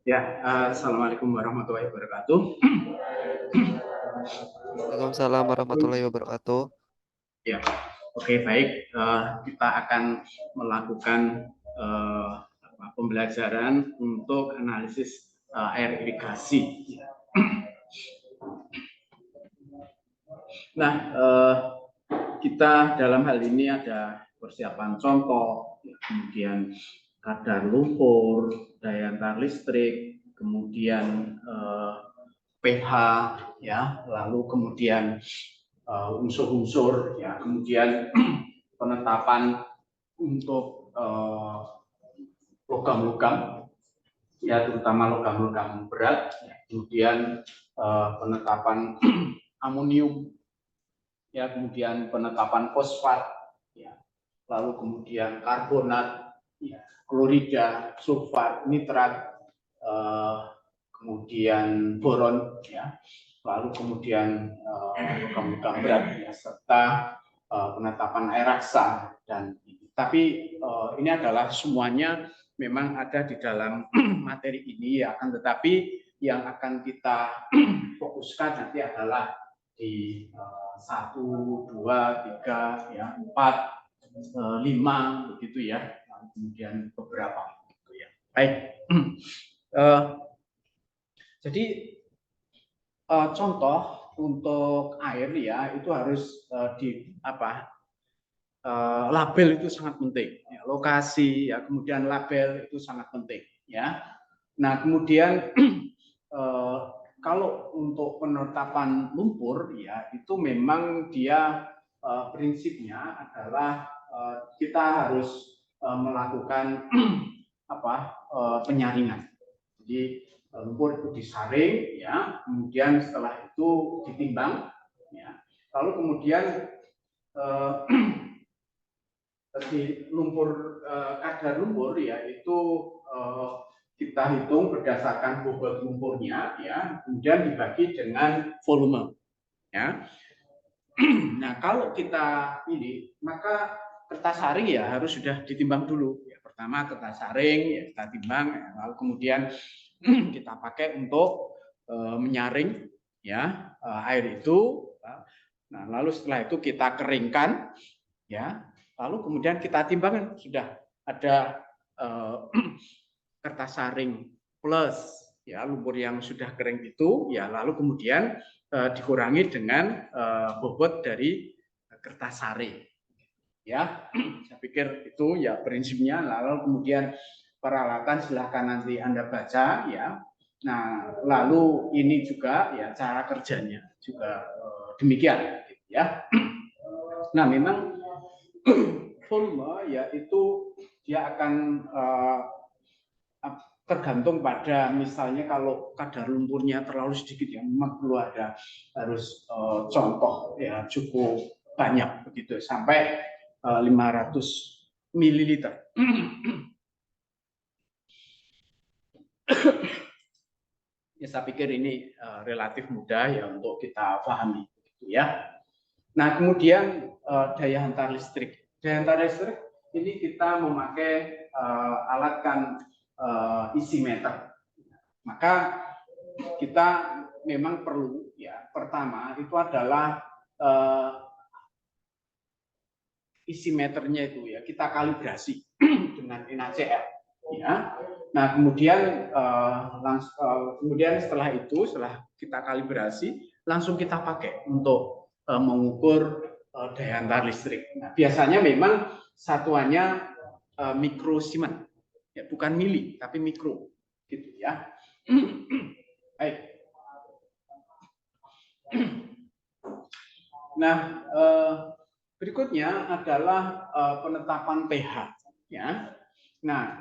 Ya, Assalamualaikum warahmatullahi wabarakatuh. Waalaikumsalam warahmatullahi wabarakatuh. Ya, oke baik. Kita akan melakukan pembelajaran untuk analisis air irigasi. Nah, kita dalam hal ini ada persiapan contoh, kemudian kadar lumpur, daya antar listrik, kemudian pH, ya, lalu kemudian unsur-unsur, ya, kemudian penetapan untuk logam-logam, ya, terutama logam-logam berat, ya, kemudian penetapan amonium, ya, kemudian penetapan fosfat, ya, lalu kemudian karbonat, ya, klorida, sulfat, nitrat, kemudian boron, ya, lalu kemudian logam-logam berat, ya, serta penetapan air raksa. Dan tapi ini adalah semuanya memang ada di dalam materi ini, ya, akan tetapi yang akan kita fokuskan nanti adalah di 1, 2, 3, ya, 4, 5 begitu, ya, kemudian beberapa gitu, ya. Baik. Jadi contoh untuk air, ya, itu harus di label itu sangat penting, ya, lokasi, ya, kemudian label itu sangat penting, ya. Nah, kemudian kalau untuk penetapan lumpur, ya, itu memang dia prinsipnya adalah kita harus melakukan penyaringan. Jadi lumpur itu disaring, ya, kemudian setelah itu ditimbang, ya, lalu kemudian di lumpur, kadar lumpur, ya, itu kita hitung berdasarkan bobot lumpurnya, ya, kemudian dibagi dengan volume, ya. Nah, kalau kita ini, maka kertas saring, ya, harus sudah ditimbang dulu, ya. Pertama kertas saring, ya, kita timbang, ya, lalu kemudian kita pakai untuk menyaring, ya, air itu. Nah, lalu setelah itu kita keringkan, ya, lalu kemudian kita timbangkan, sudah ada kertas saring plus, ya, lumpur yang sudah kering itu, ya, lalu kemudian dikurangi dengan bobot dari kertas saring, ya. Saya pikir itu, ya, prinsipnya. Lalu kemudian peralatan silahkan nanti Anda baca, ya. Nah, lalu ini juga, ya, cara kerjanya juga demikian, ya. Nah, memang volume, ya, itu dia akan tergantung pada, misalnya kalau kadar lumpurnya terlalu sedikit, ya, memang perlu ada harus contoh, ya, cukup banyak begitu sampai 500 mililiter. Ya, saya pikir ini relatif mudah, ya, untuk kita pahami, gitu, ya. Nah, kemudian daya hantar listrik. Daya hantar listrik ini kita memakai alat kan isi meter. Maka kita memang perlu, ya, pertama itu adalah isi meternya itu, ya, kita kalibrasi dengan NaCl, ya. Nah, kemudian kemudian setelah itu, setelah kita kalibrasi, langsung kita pakai untuk mengukur daya hantar listrik. Nah, biasanya memang satuannya mikrosimen, ya, bukan mili tapi mikro, gitu, ya. Baik. Nah, berikutnya adalah penetapan pH, ya. Nah,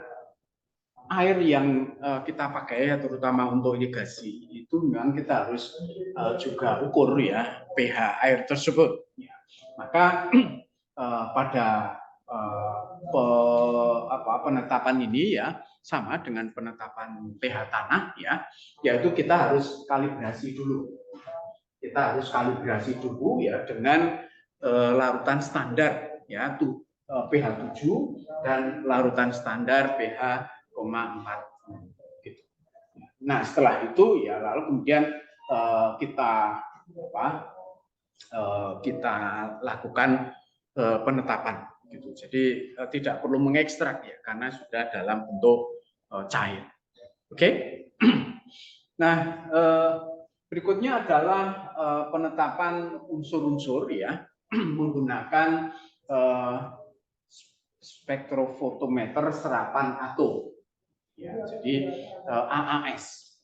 air yang kita pakai, ya, terutama untuk irigasi itu memang kita harus juga ukur, ya, pH air tersebut, ya. Maka pada penetapan ini, ya, sama dengan penetapan pH tanah, ya, yaitu kita harus kalibrasi dulu. Kita harus kalibrasi dulu, ya, dengan larutan standar, ya, pH 7 dan larutan standar pH 4, gitu. Nah, setelah itu ya lalu kemudian kita lakukan penetapan gitu. Jadi tidak perlu mengekstrak ya karena sudah dalam bentuk cair. Oke. Nah, berikutnya adalah penetapan unsur-unsur ya menggunakan spektrofotometer serapan atom. Ya, jadi AAS.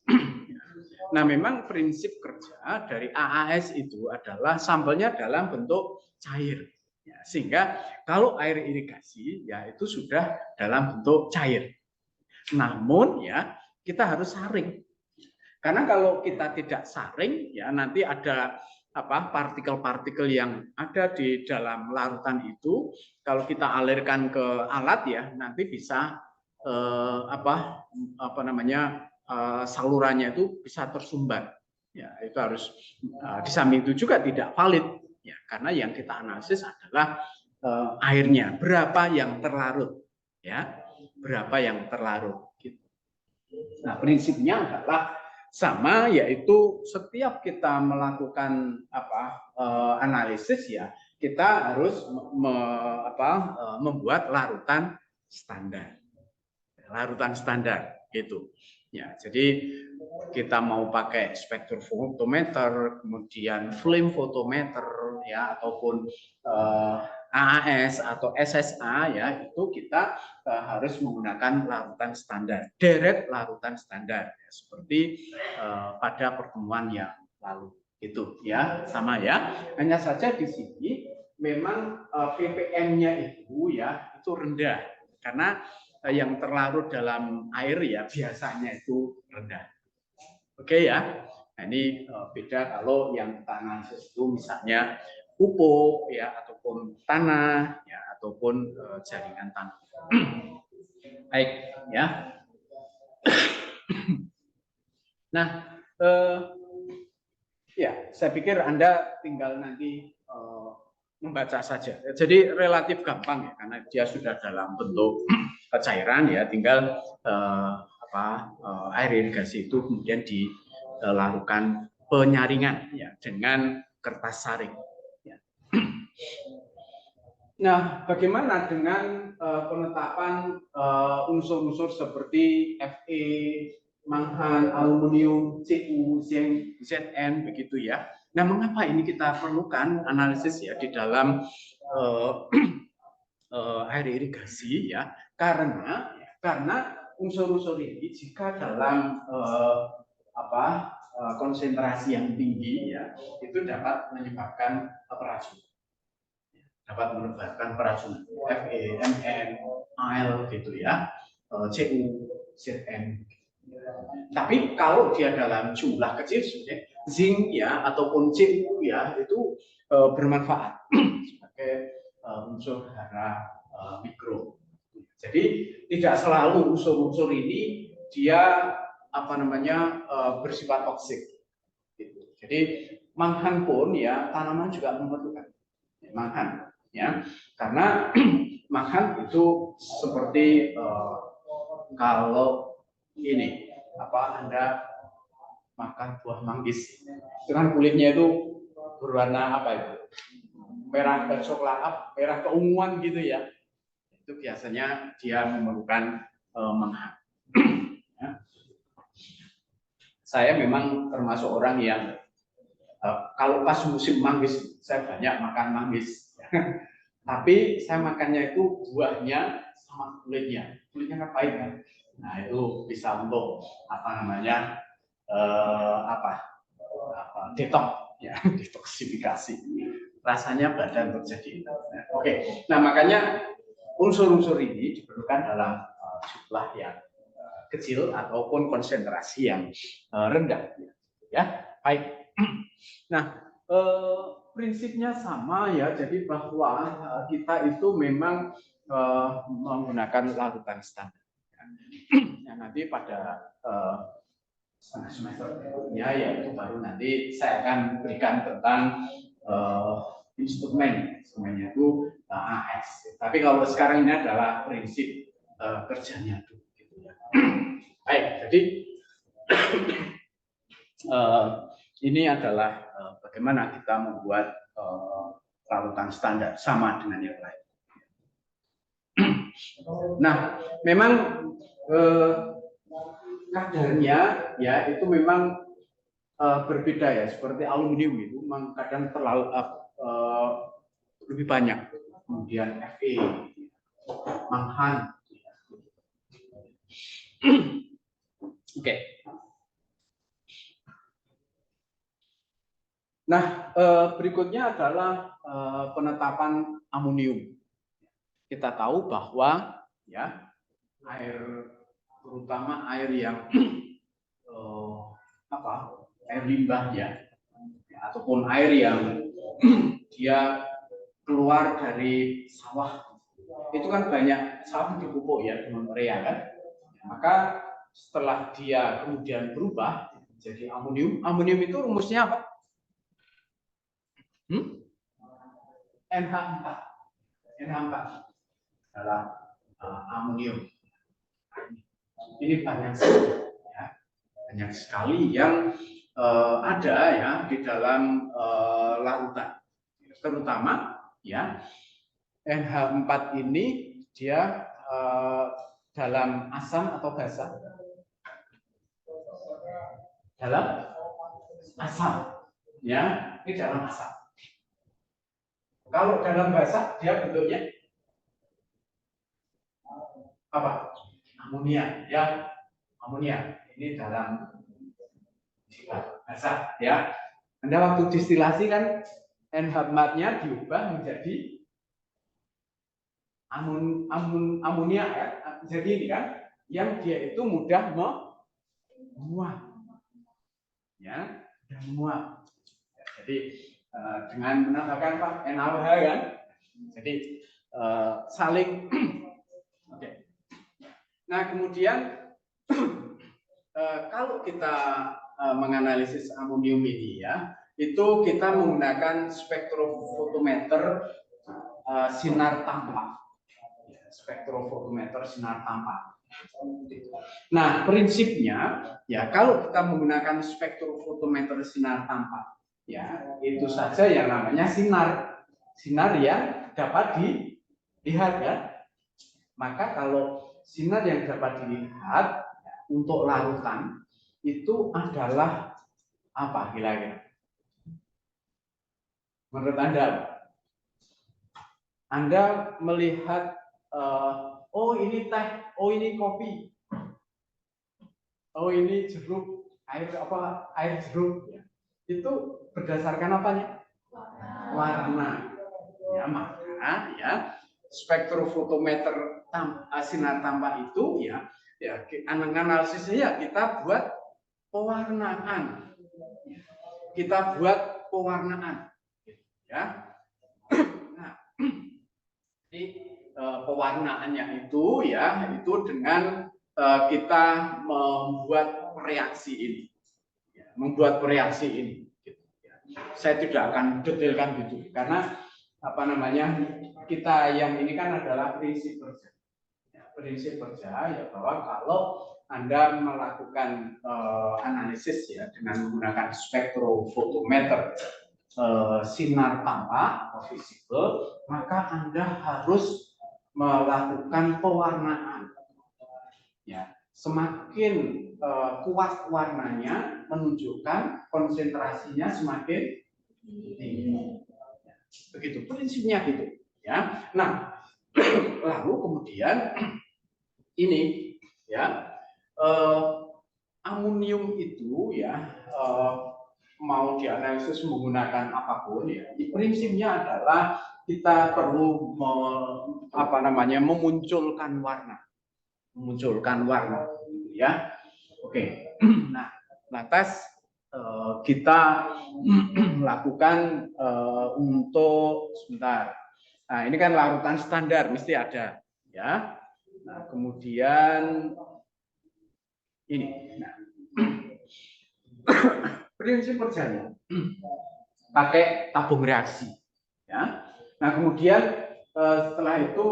Nah, memang prinsip kerja dari AAS itu adalah sampelnya dalam bentuk cair. Ya, sehingga kalau air irigasi ya itu sudah dalam bentuk cair. Namun ya kita harus saring. Karena kalau kita tidak saring ya nanti ada partikel-partikel yang ada di dalam larutan itu kalau kita alirkan ke alat ya nanti bisa salurannya itu bisa tersumbat. Ya, itu harus di samping itu juga tidak valid ya karena yang kita analisis adalah airnya berapa yang terlarut ya berapa yang terlarut. Nah, prinsipnya adalah sama, yaitu setiap kita melakukan analisis ya kita harus membuat larutan standar gitu ya. Jadi kita mau pakai spektrofotometer, kemudian flame photometer ya ataupun AAS atau SSA ya itu kita harus menggunakan larutan standar, deret larutan standar ya, seperti pada pertemuan yang lalu itu ya sama ya. Hanya saja di sini memang ppm-nya itu ya itu rendah karena yang terlarut dalam air ya biasanya itu rendah. Oke ya. Nah, ini beda kalau yang kita analisis itu misalnya pupuk ya ataupun tanah ya ataupun jaringan tanah. Baik ya. Nah, ya saya pikir Anda tinggal nanti membaca saja. Jadi relatif gampang ya karena dia sudah dalam bentuk cairan ya, tinggal air irigasi itu kemudian dilakukan penyaringan ya dengan kertas saring. Ya. Nah, bagaimana dengan penetapan unsur-unsur seperti Fe, manghan, aluminium, Cu, zinc, Zn begitu ya. Nah, mengapa ini kita perlukan analisis ya di dalam air irigasi ya? Karena unsur-unsur ini jika dalam konsentrasi yang tinggi ya, itu dapat menyebabkan racun. Dapat menyebabkan keracunan Fe, Mn, Al gitu ya, Cu, Zn. Tapi kalau dia dalam jumlah kecil sebenarnya zinc ya ataupun Cu ya itu bermanfaat sebagai unsur hara mikro. Jadi tidak selalu unsur-unsur ini dia bersifat toksik. Gitu. Jadi manghan pun ya tanaman juga memerlukan manghan. Ya, karena makan itu seperti kalau ini Anda makan buah manggis, itu kan kulitnya itu berwarna itu merah coklat, merah keunguan gitu ya. Itu biasanya dia memerlukan manghan. Ya. Saya memang termasuk orang yang kalau pas musim manggis saya banyak makan manggis. Tapi saya makannya itu buahnya sama kulitnya. Kulitnya kan pahit kan. Nah, itu bisa untuk detox ya, detoksifikasi. Rasanya badan terjadi. Oke. Nah, makanya unsur-unsur ini diperlukan dalam jumlah yang kecil ataupun konsentrasi yang rendah. Ya, baik. Nah, prinsipnya sama ya, jadi bahwa kita itu memang menggunakan larutan standar. Ya, nanti pada setengah semester berikutnya yaitu baru nanti saya akan berikan tentang instrumennya itu AS. Tapi kalau sekarang ini adalah prinsip kerjanya itu. Gitu ya. Baik, jadi ini adalah bagaimana kita membuat larutan standar sama dengan yang lain. Nah, memang kadarnya ya itu memang berbeda ya, seperti aluminium itu memang kadang terlalu lebih banyak, kemudian Fe, manghan. Oke. Nah, berikutnya adalah penetapan amonium. Kita tahu bahwa ya air, terutama air yang air limbah ya, ataupun air yang dia keluar dari sawah, itu kan banyak sawah dipupuk ya dengan urea kan. Maka setelah dia kemudian berubah jadi amonium, amonium itu rumusnya apa? NH4. NH4 adalah amonium. Ini banyak sekali, ya. Banyak sekali yang ada ya di dalam larutan, terutama ya NH4 ini dia dalam asam atau basa? Dalam asam, ya, ini dalam asam. Kalau dalam basa dia bentuknya apa? Amonia, ya, amonia. Ini dalam basa, ya. Anda waktu distilasi kan NH4-nya diubah menjadi amonia ya, jadi ini kan yang dia itu mudah menguap, ya, mudah menguap. Ya, jadi dengan menambahkan apa? NaOH kan, jadi saling. Oke. Nah kemudian kalau kita menganalisis amonium ini ya, itu kita menggunakan spektrofotometer sinar tampak. Spektrofotometer sinar tampak. Nah, prinsipnya ya kalau kita menggunakan spektrofotometer sinar tampak, ya itu saja yang namanya sinar yang dapat dilihat ya. Maka kalau sinar yang dapat dilihat untuk larutan itu adalah apa kira-kira? Menurut Anda melihat oh ini teh, oh ini kopi, oh ini jeruk, air jeruk, ya. Itu berdasarkan apanya? Warna. Ya maka ya spektrofotometer sinar tampak itu ya analisisnya ya kita buat pewarnaan. Kita buat pewarnaan, ya. Nah, jadi pewarnaannya itu ya itu dengan kita membuat reaksi ini, ya, membuat reaksi ini. Gitu, ya. Saya tidak akan detailkan gitu karena apa namanya kita yang ini kan adalah prinsip kerja. Ya, prinsip kerja ya bahwa kalau Anda melakukan analisis ya dengan menggunakan spektrofotometer sinar tampak atau visible, maka Anda harus melakukan pewarnaan. Ya, semakin kuat warnanya menunjukkan konsentrasinya semakin tinggi. Begitu prinsipnya gitu, ya. Nah, lalu kemudian ini ya amonium itu ya mau dianalisis menggunakan apapun ya, prinsipnya adalah kita perlu memunculkan warna, ya. Oke. Nah, lantas kita lakukan untuk sebentar. Nah, ini kan larutan standar mesti ada, ya. Nah, kemudian ini. Nah, prinsip kerjanya pakai tabung reaksi, ya. Nah, kemudian setelah itu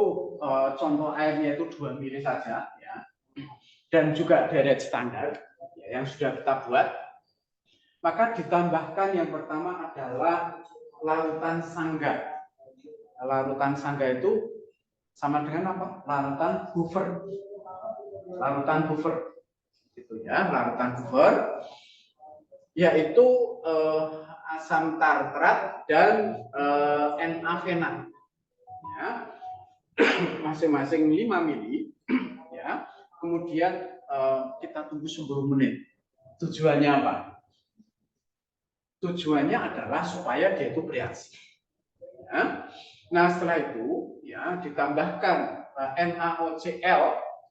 contoh airnya itu 2 mili saja, ya. Dan juga deret standar, yang sudah kita buat. Maka ditambahkan yang pertama adalah larutan sangga. Larutan sangga itu sama dengan apa? Larutan buffer. Larutan buffer. Itu ya, larutan buffer yaitu asam tartrat dan NaPhenol. Ya. Masing-masing 5 mili ya. Kemudian kita tunggu 10 menit. Tujuannya apa? Tujuannya adalah supaya dia itu bereaksi. Ya. Nah, setelah itu ya ditambahkan NaOCl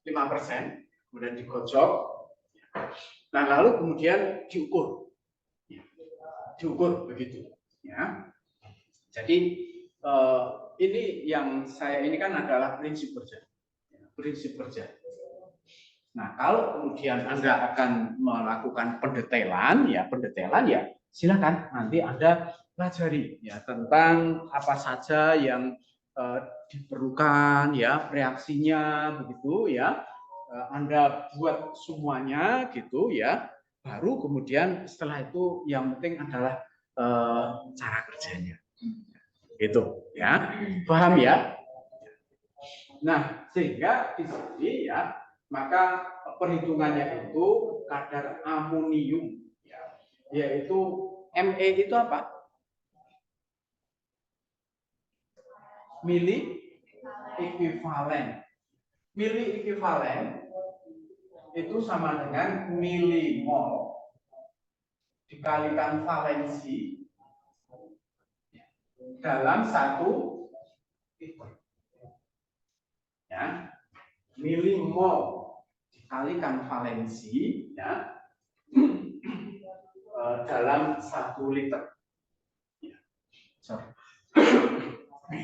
5%, kemudian digocok. Nah, lalu kemudian diukur. Ya. Diukur begitu. Ya. Jadi ini yang ini kan adalah prinsip kerja. Prinsip kerja. Nah, kalau kemudian Anda akan melakukan pendetailan ya silakan nanti Anda pelajari ya tentang apa saja yang diperlukan ya reaksinya begitu ya. Anda buat semuanya gitu ya. Baru kemudian setelah itu yang penting adalah cara kerjanya. Gitu ya. Paham ya? Nah, sehingga di sini ya maka perhitungannya itu kadar amonium ya, yaitu Me itu apa? Mili ekuivalen. Mili ekuivalen itu sama dengan milimol dikalikan valensi dalam 1 liter. Ya, milimol dikalikan valensi ya dalam 1 liter. Ya. Sorry. Me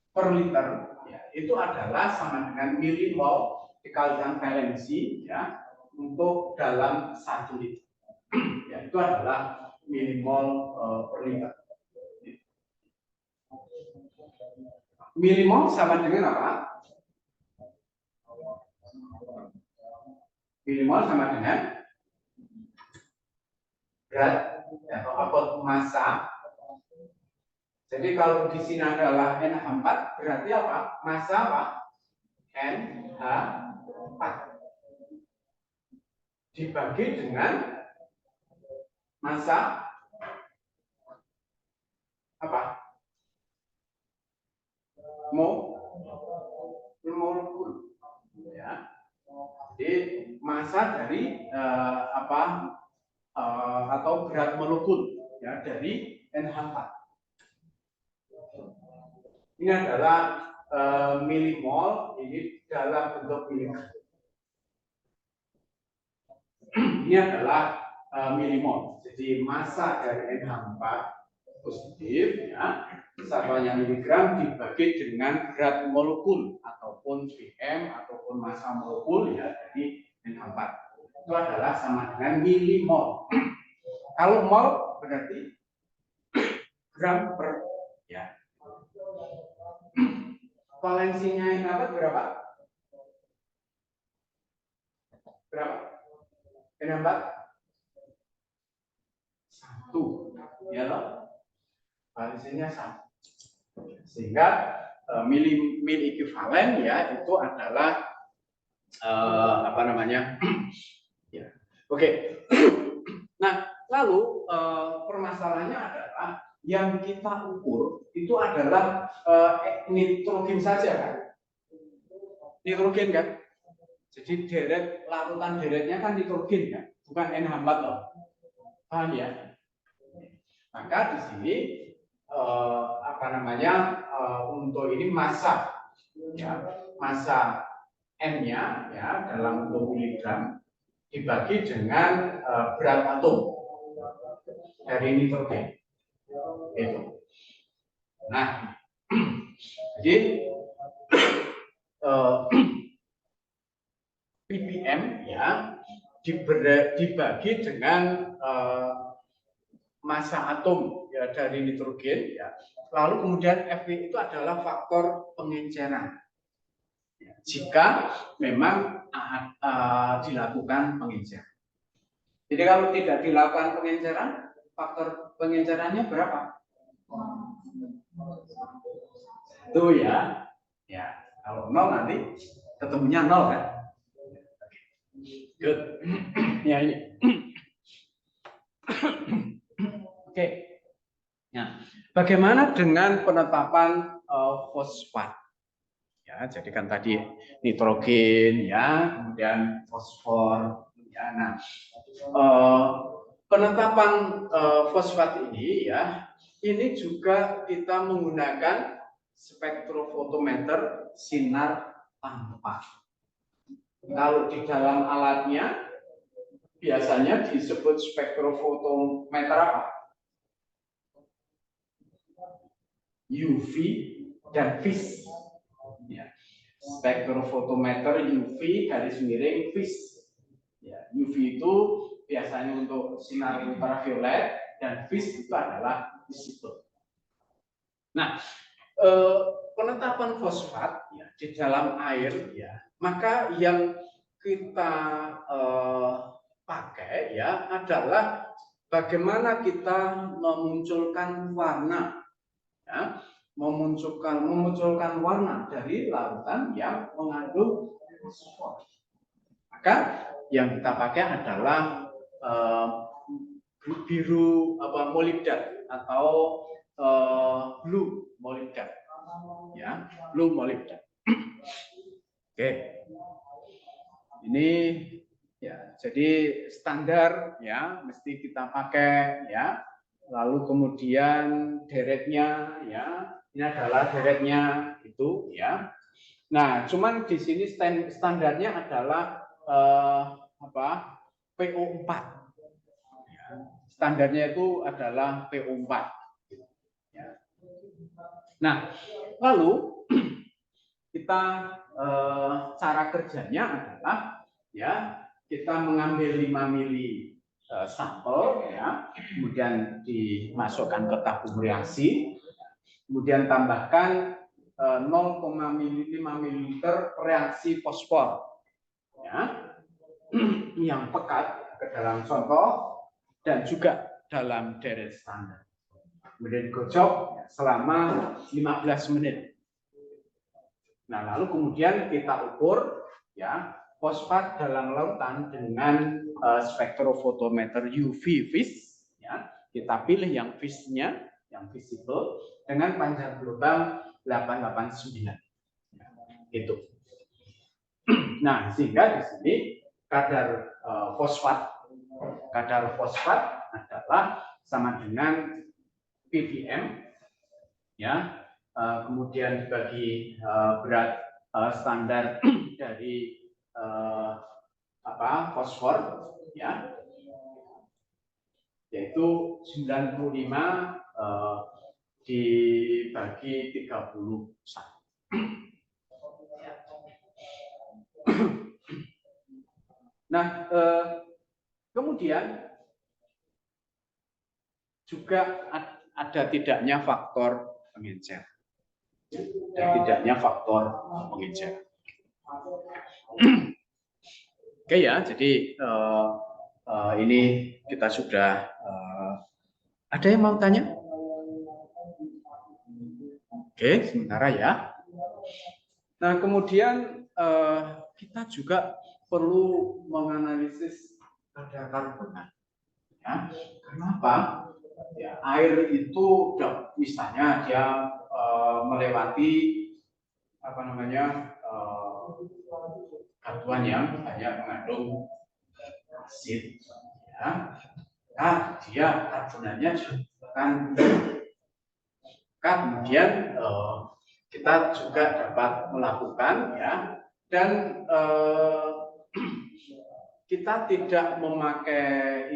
per liter ya, itu adalah sama dengan milimol dikalikan valensi ya untuk dalam 1 liter. Ya, itu adalah milimol per liter. Milimol sama dengan apa? Milimol sama dengan berat atau massa. Jadi kalau di sini adalah NH4 berarti apa? Massa apa? NH4 dibagi dengan massa apa? Molekul. Ya. Jadi massa dari atau berat molekul ya dari NH4. Ini adalah milimol, ini dalam bentuk miligram. Ini adalah milimol. Jadi massa dari NH4 positif ya, satuannya miligram dibagi dengan berat molekul ataupun BM ataupun massa molekul ya dari NH4. Itu adalah sama dengan milimol. Kalau mol berarti gram per ya. Valensinya yang dapat berapa? Berapa? NH4 1 ya loh. Valensinya 1. Sehingga mil ekuivalen ya itu adalah apa namanya? Ya. Oke. Nah, lalu permasalahannya adalah yang kita ukur itu adalah nitrogen saja kan? Nitrogen kan? Jadi larutan deretnya kan nitrogen kan? Bukan NH4 loh. Paham ya? Maka di sini apa namanya untuk ini massa ya, massa N-nya ya dalam bentuk miligram dibagi dengan berat atom dari nitrogen. Itu. Nah, jadi ppm ya dibagi dengan massa atom ya dari nitrogen ya. Lalu kemudian Fp itu adalah faktor pengenceran. jika memang dilakukan pengenceran. Jadi kalau tidak dilakukan pengenceran, faktor pengencerannya berapa? Itu ya. Ya, kalau 0 nanti ketemunya 0 kan? Good. Ya ini. Oke. Nah, bagaimana dengan penetapan fosfat? Ya, jadi kan tadi nitrogen, ya, kemudian fosfor, ya. Nah, penetapan fosfat ini, ya, ini juga kita menggunakan spektrofotometer sinar tanpa. Kalau di dalam alatnya biasanya disebut spektrofotometer apa? UV dan vis. Ya. Spektrofotometer UV garis miring vis. Ya, UV itu biasanya untuk sinar ultraviolet dan vis itu adalah visible. Nah, penetapan fosfat ya, di dalam air, ya, maka yang kita pakai, ya, adalah bagaimana kita memunculkan warna, ya, memunculkan warna dari lautan yang mengandung fosfor. Maka yang kita pakai adalah biru molibdat atau blue molibdat, ya, blue molibdat. Oke, ini ya, jadi standar, ya, mesti kita pakai, ya. Lalu kemudian deretnya, ya, ini adalah deretnya itu, ya. Nah, cuman di sini standarnya adalah PO4. Ya, standarnya itu adalah PO4. Ya. Nah, lalu kita cara kerjanya adalah, ya, kita mengambil 5 mili sampel, ya, kemudian dimasukkan ke tabung reaksi, kemudian tambahkan 0,5 ml reaksi fosfor, ya, yang pekat ke dalam contoh dan juga dalam deret standar. Kemudian digocok selama 15 menit. Nah, lalu kemudian kita ukur, ya, fosfat dalam lautan dengan spektrofotometer UV vis, ya. Kita pilih yang visnya, yang visible, dengan panjang gelombang 889. Ya, itu. Nah, sehingga di sini kadar fosfat adalah sama dengan ppm, ya. Kemudian dibagi berat standar dari fosfor, ya, yaitu 95 dibagi 31. Nah, kemudian juga ada tidaknya faktor pengencer. Dan tidaknya faktor pengencer. Oke, ya, jadi ini kita sudah ada yang mau tanya? Oke, sementara ya. Nah, kemudian kita juga perlu menganalisis kadar karbonat. Ya, kenapa? Ya, air itu, misalnya dia melewati batuan yang banyak mengandung asid, ya. Nah, dia karbonatnya akan, kemudian kita juga dapat melakukan, ya, dan kita tidak memakai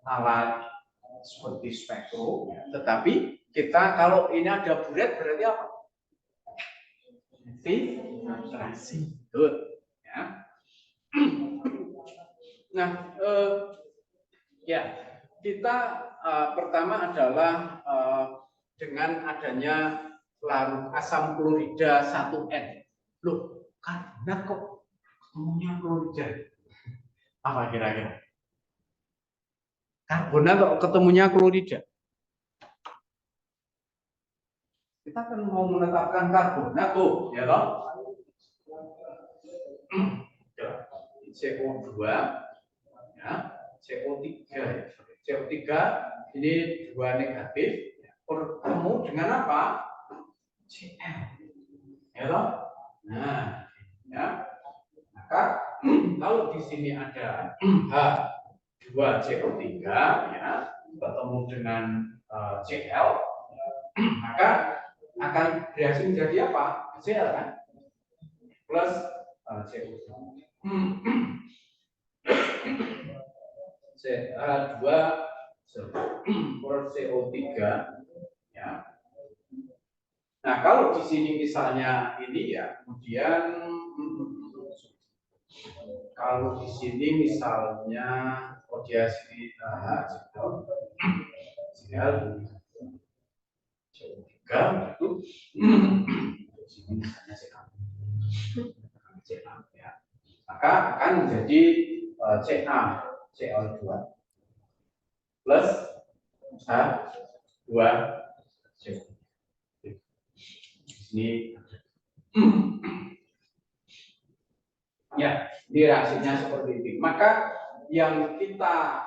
alat seperti spektrum, ya, tetapi kita, kalau ini ada buret berarti apa? Filtrasi, betul, ya. Nah, ya, kita pertama adalah dengan adanya larut asam klorida 1N. Loh, karbonat kok ketemunya klorida? Apa kira-kira? Karbonat kok ketemunya klorida? Kita kan mau menetapkan karbonat tuh, ya toh? CO2, ya, CO3, CO3 ini 2 negatif, bertemu dengan apa? Cl, ya toh? Nah, ya, maka kalau di sini ada H2CO3, ya, bertemu dengan Cl, maka akan bereaksi menjadi apa? Cl kan? Plus CO2. CH2 per CO3, ya. Nah, kalau di sini misalnya ini ya, kemudian kalau di sini misalnya dia sini CO3 itu sini misalnya CA, ya. Maka akan menjadi CA2 plus H2 CO3. Ini ya, ini reaksinya seperti ini. Maka yang kita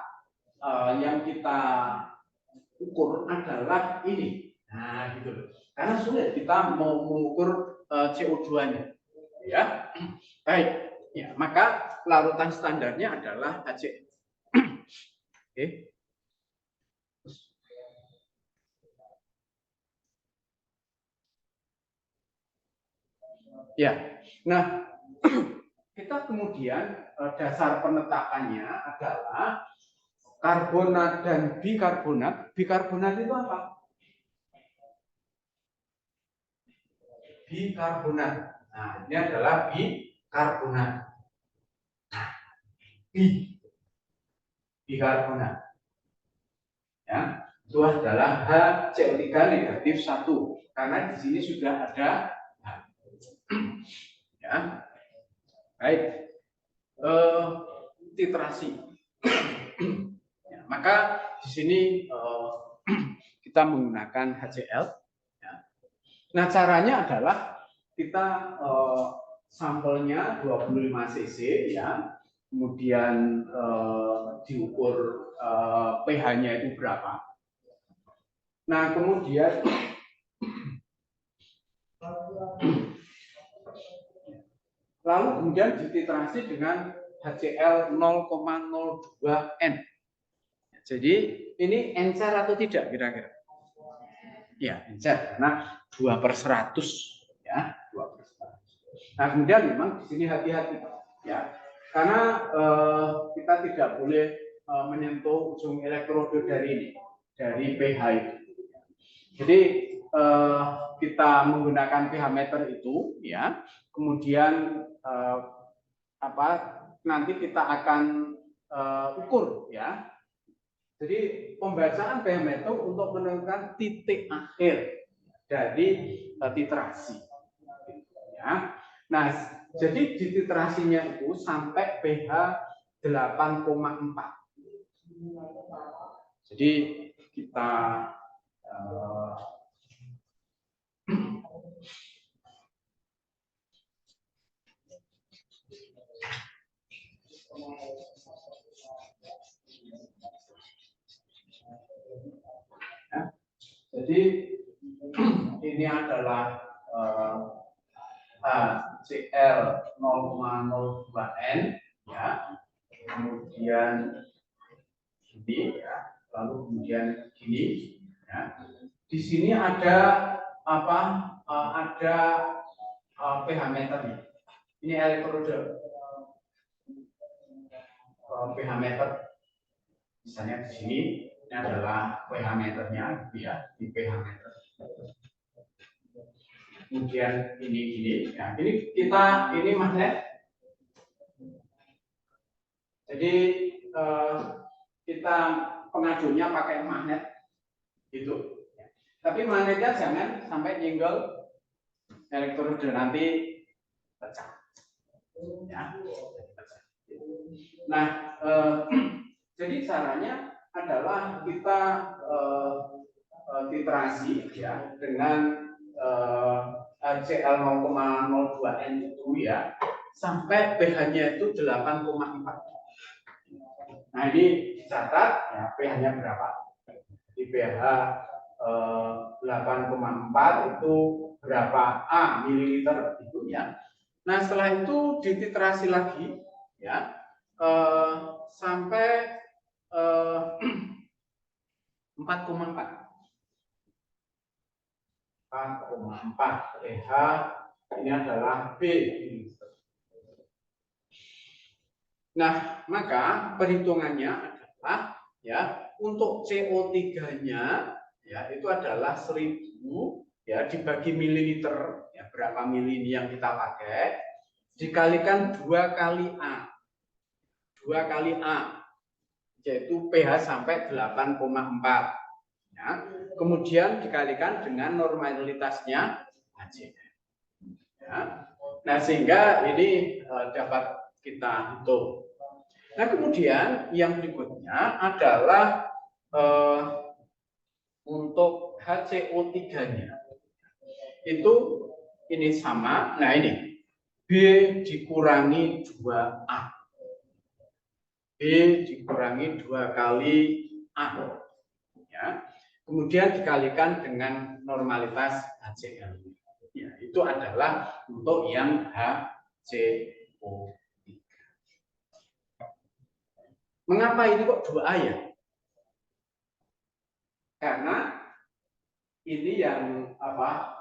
ukur adalah ini. Nah, gitu loh. Karena sulit kita mau mengukur CO2-nya. Ya. Baik. Ya, maka larutan standarnya adalah HCl. Oke. Ya. Nah, kita kemudian dasar penetapannya adalah karbonat dan bikarbonat. Bikarbonat itu apa? Bikarbonat. Nah, ini adalah bikarbonat. Bikarbonat. Ya, itu adalah HCO3 negatif 1. Karena di sini sudah ada H. Ya. Baik. Titrasi. Ya, maka di sini kita menggunakan HCl. Ya. Nah, caranya adalah kita sampelnya 25 cc, ya, kemudian diukur pH-nya itu berapa. Nah, kemudian lalu kemudian dititrasi dengan HCl 0,02 N. Jadi ini encer atau tidak kira-kira? Ya, encer karena 2/100, ya, 2/100. Nah, kemudian memang di sini hati-hati, ya, karena kita tidak boleh menyentuh ujung elektroda dari ini, dari pH itu. Jadi kita menggunakan pH meter itu, ya, kemudian nanti kita akan ukur, ya. Jadi pembacaan pH meter untuk menentukan titik akhir dari titrasi. Ya. Nah, jadi di titrasinya itu sampai pH 8,4. Jadi kita jadi ini adalah HCl 0,02 N, ya, kemudian gini, ya, lalu kemudian gini, ya. Di sini ada apa? Ada pH meternya. Ini elektroda pH meter. Misalnya di sini ini adalah pH meternya, ya, di pH meter. Kemudian ini, ya, ini kita ini magnet. Jadi kita pengadunya pakai magnet itu. Tapi magnetnya jangan sampai nyenggol elektroda, nanti pecah. Ya. Nah, jadi caranya adalah kita titrasi ya dengan HCl 0,02 N itu ya sampai pH-nya itu 8,4. Nah ini dicatat ya pH-nya berapa? Di pH 8,4 itu berapa A mililiter itu ya. Nah setelah itu dititrasi lagi ya sampai 4,4. 4,4 pH ini adalah B. Nah, maka perhitungannya adalah ya untuk CO3-nya ya itu adalah 1000 ya dibagi mililiter ya berapa mili yang kita pakai dikalikan 2 kali A. 2 kali A yaitu pH sampai 8,4 ya. Kemudian dikalikan dengan normalitasnya HCl. Ya. Nah, sehingga ini dapat kita hitung. Nah, kemudian yang berikutnya adalah untuk HCO3-nya. Itu ini sama. Nah, ini B dikurangi 2A. B dikurangi 2 kali A. Ya. Kemudian dikalikan dengan normalitas HCl. Ya, itu adalah untuk yang HCO3. Mengapa ini kok 2A ya? Karena ini yang apa?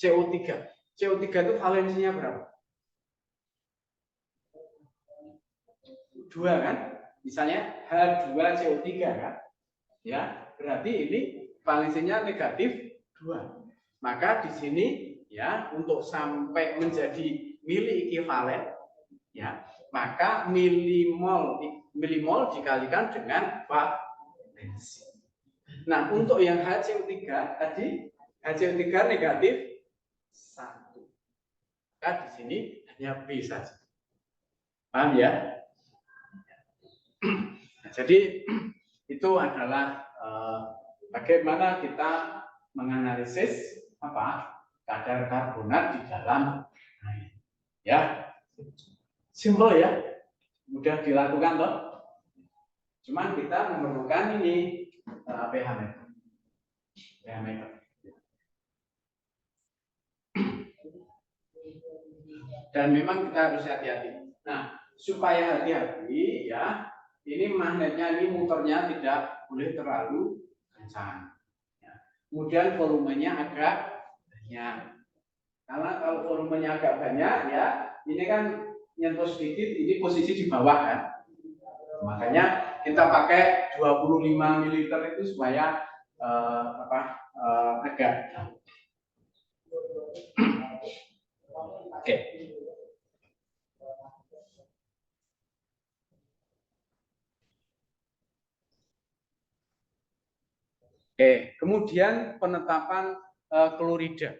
CO3. CO3 itu valensinya berapa? 2 kan? Misalnya H2CO3 kan? Ya, berarti ini valensinya negatif 2. Maka di sini ya untuk sampai menjadi mili ekivalen ya, maka milimol dikalikan dengan valensi. Nah, untuk yang HCO3 tadi HCO3 negatif 1. Maka di sini hanya B saja. Paham ya? Nah, jadi itu adalah bagaimana kita menganalisis apa kadar karbonat di dalam air. Ya, simpel ya, mudah dilakukan loh. Cuman kita memerlukan ini pH meter. pH meter. Dan memang kita harus hati-hati. Nah, supaya hati-hati ya, ini magnetnya ini muternya tidak boleh terlalu kencang. Ya. Kemudian volumenya agak banyak. Karena kalau volumenya agak banyak ya, ini kan nyentuh sedikit, ini posisi di bawah kan. Makanya kita pakai 25 ml itu supaya agak. Oke. Oke, kemudian penetapan klorida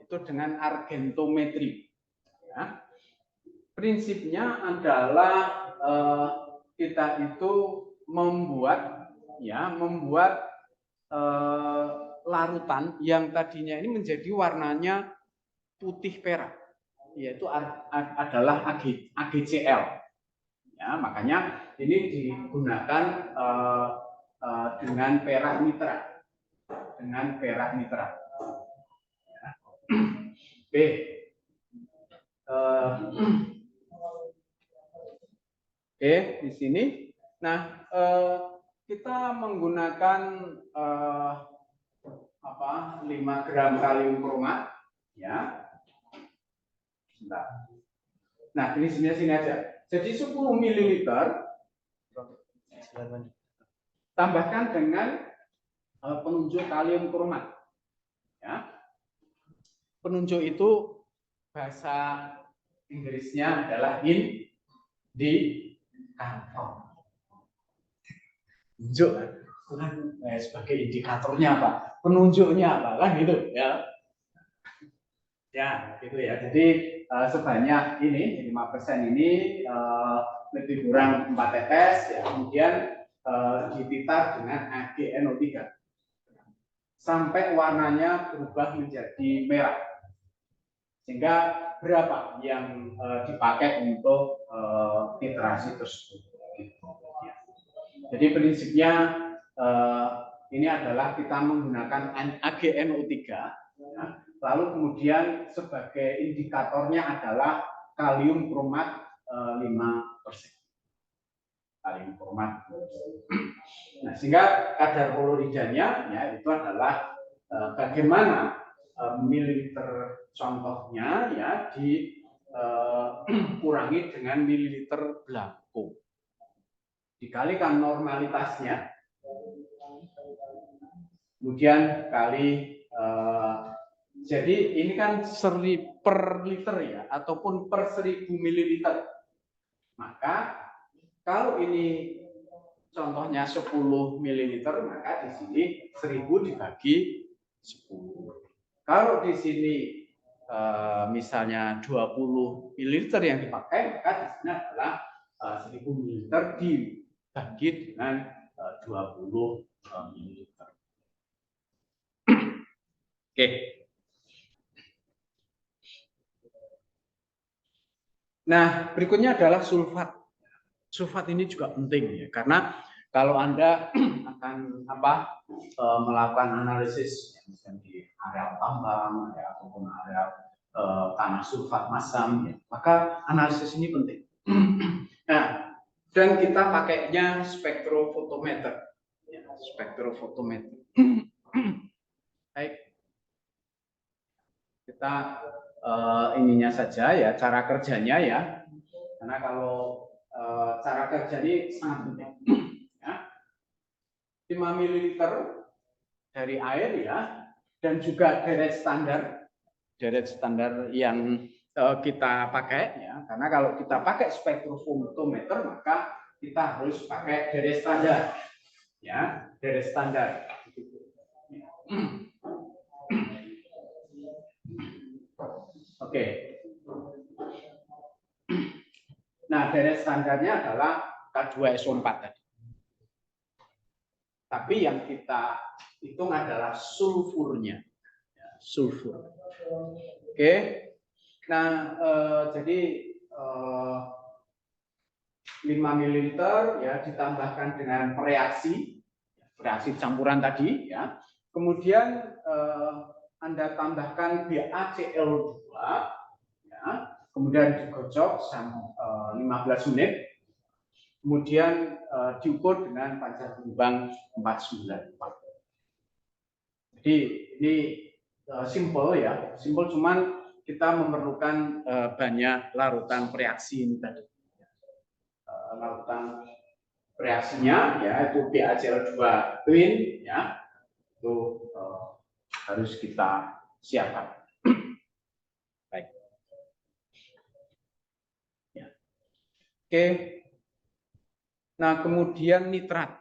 itu dengan argentometri. Ya. Prinsipnya adalah kita itu membuat larutan yang tadinya ini menjadi warnanya putih perak, yaitu adalah AgCl. Ya, makanya ini digunakan dengan perak nitrat. Ya. Oke. Oke, di sini. Nah, kita menggunakan 5 gram kalium kromat, ya. Nah, ini sini aja. Jadi 10 ml tambahkan dengan penunjuk kalium kromat. Ya. Penunjuk itu bahasa Inggrisnya adalah indikator. Tunjuk. itu kan sebagai indikatornya apa, penunjuknya apa, kan gitu ya. Ya, gitu ya. Jadi sebanyak ini 5% ini lebih kurang 4 tetes, ya. Kemudian dititar dengan AgNO3 sampai warnanya berubah menjadi merah. Sehingga berapa yang dipakai untuk titrasi tersebut. Jadi prinsipnya ini adalah kita menggunakan AgNO3, ya. Lalu kemudian sebagai indikatornya adalah kalium kromat 5%. Kalium kromat. Nah, sehingga kadar koloridanya ya itu adalah bagaimana mililiter contohnya ya dikurangi dengan mililiter belangko. Dikalikan normalitasnya, kemudian kali jadi ini kan per liter ya, ataupun per 1000 mililiter. Maka kalau ini contohnya 10 mililiter, maka di sini 1000 dibagi 10. Kalau di sini misalnya 20 mililiter yang dipakai, maka di sini adalah 1000 mililiter dibagi dengan 20 mililiter. Oke. Nah, berikutnya adalah sulfat. Sulfat ini juga penting ya, karena kalau Anda akan melakukan analisis misalnya di area tambang ya, ataupun area tanah sulfat masam ya, maka analisis ini penting. Nah, dan kita pakainya spektrofotometer. Ya, spektrofotometer. Baik. Kita ininya saja ya, cara kerjanya ya. Karena kalau cara kerja ini sangat penting. Ya. 5 ml dari air ya, dan juga deret standar yang kita pakai ya. Karena kalau kita pakai spektrofotometer maka kita harus pakai deret standar ya, deret standar. Oke. Nah, deret standarnya adalah K2SO4 tadi. Tapi yang kita hitung adalah sulfurnya. Ya, sulfur. Oke. Nah, jadi 5 ml ya ditambahkan dengan reaksi campuran tadi ya. Kemudian Anda tambahkan BaCl2 ya. Kemudian digocok selama 15 menit, kemudian diukur dengan pancar gelombang 494. Jadi ini simple ya, simple, cuman kita memerlukan banyak larutan reaksi ini tadi. Larutan reaksinya ya itu BaCl2 twin ya, itu harus kita siapkan. Baik. Oke, nah kemudian nitrat,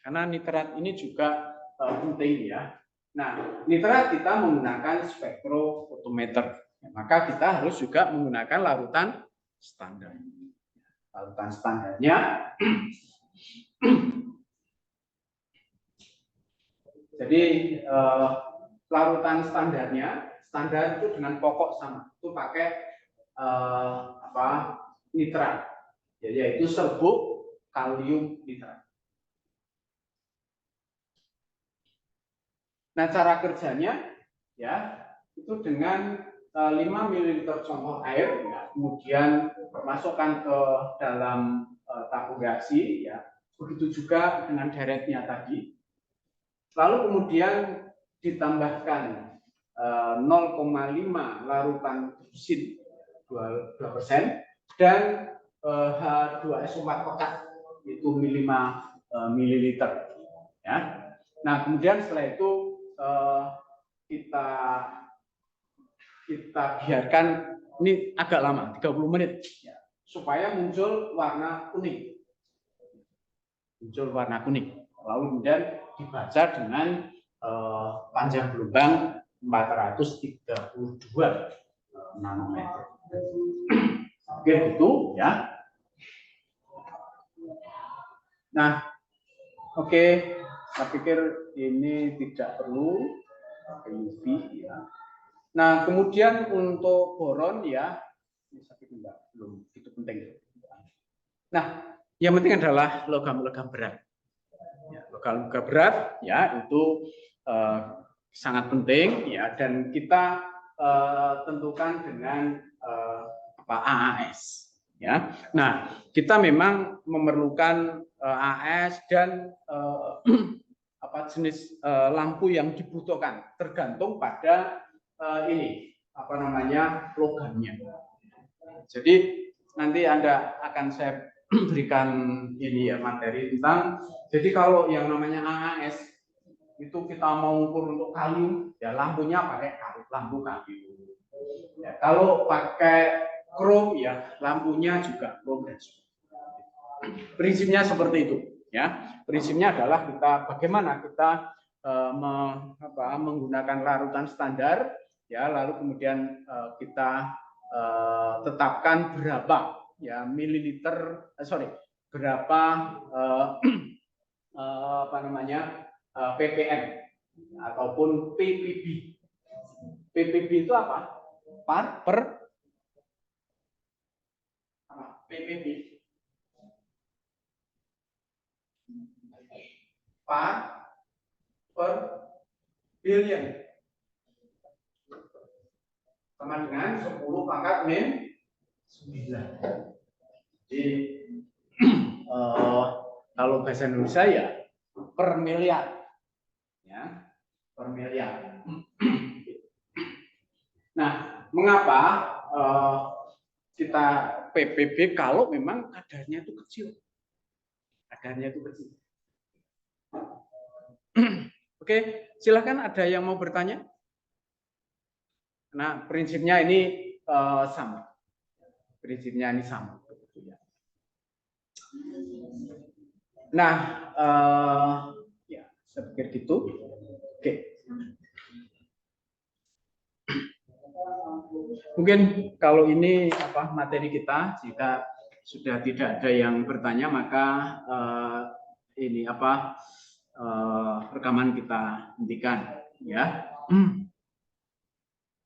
karena nitrat ini juga penting ya. Nah, nitrat kita menggunakan spektrofotometer, maka kita harus juga menggunakan larutan standar. Larutan standarnya, jadi larutan standarnya, standar itu dengan pokok sama, itu pakai nitrat. Yaitu serbuk kalium nitrat. Nah, cara kerjanya ya itu dengan 5 ml contoh air ya, kemudian masukkan ke dalam tabung reaksi ya. Begitu juga dengan deretnya tadi. Lalu kemudian ditambahkan 0,5 larutan hidrosin 2% dan H2SO4 pekat itu 5 ml ya. Nah, kemudian setelah itu kita biarkan ini agak lama 30 menit ya, supaya muncul warna kuning. Lalu kemudian dibaca dengan panjang gelombang 432 nanometer. Oke, gitu ya. Nah, oke, saya pikir ini tidak perlu UV ya. Nah, kemudian untuk boron ya, ini saya pikir belum itu penting. Nah, yang penting adalah logam-logam berat. Ya, logam-logam berat ya itu sangat penting ya, dan kita tentukan dengan AAS ya. Nah, kita memang memerlukan AAS dan apa jenis lampu yang dibutuhkan tergantung pada ini apa namanya logamnya. Jadi nanti Anda akan saya berikan ini ya materi tentang, jadi kalau yang namanya AAS itu kita mau ukur untuk kayu ya lampunya pakai lampu kayu ya, kalau pakai krom ya lampunya juga krom. Prinsipnya seperti itu ya. Prinsipnya adalah bagaimana kita menggunakan larutan standar ya, lalu kemudian kita tetapkan berapa ya mililiter berapa apa namanya ppm ataupun ppb. ppb itu apa? Per ppb per billion sama dengan 10 pangkat min 9. Jadi kalau bahasa Indonesia ya per miliar ya, per miliar. Nah, mengapa kita PPB kalau memang kadarnya itu kecil? Kadarnya itu kecil. Oke, silakan ada yang mau bertanya? Nah, prinsipnya ini sama. Prinsipnya ini sama. Nah, ya, saya pikir gitu. Oke. Mungkin kalau ini apa materi kita, jika sudah tidak ada yang bertanya, maka ini apa rekaman kita hentikan, ya.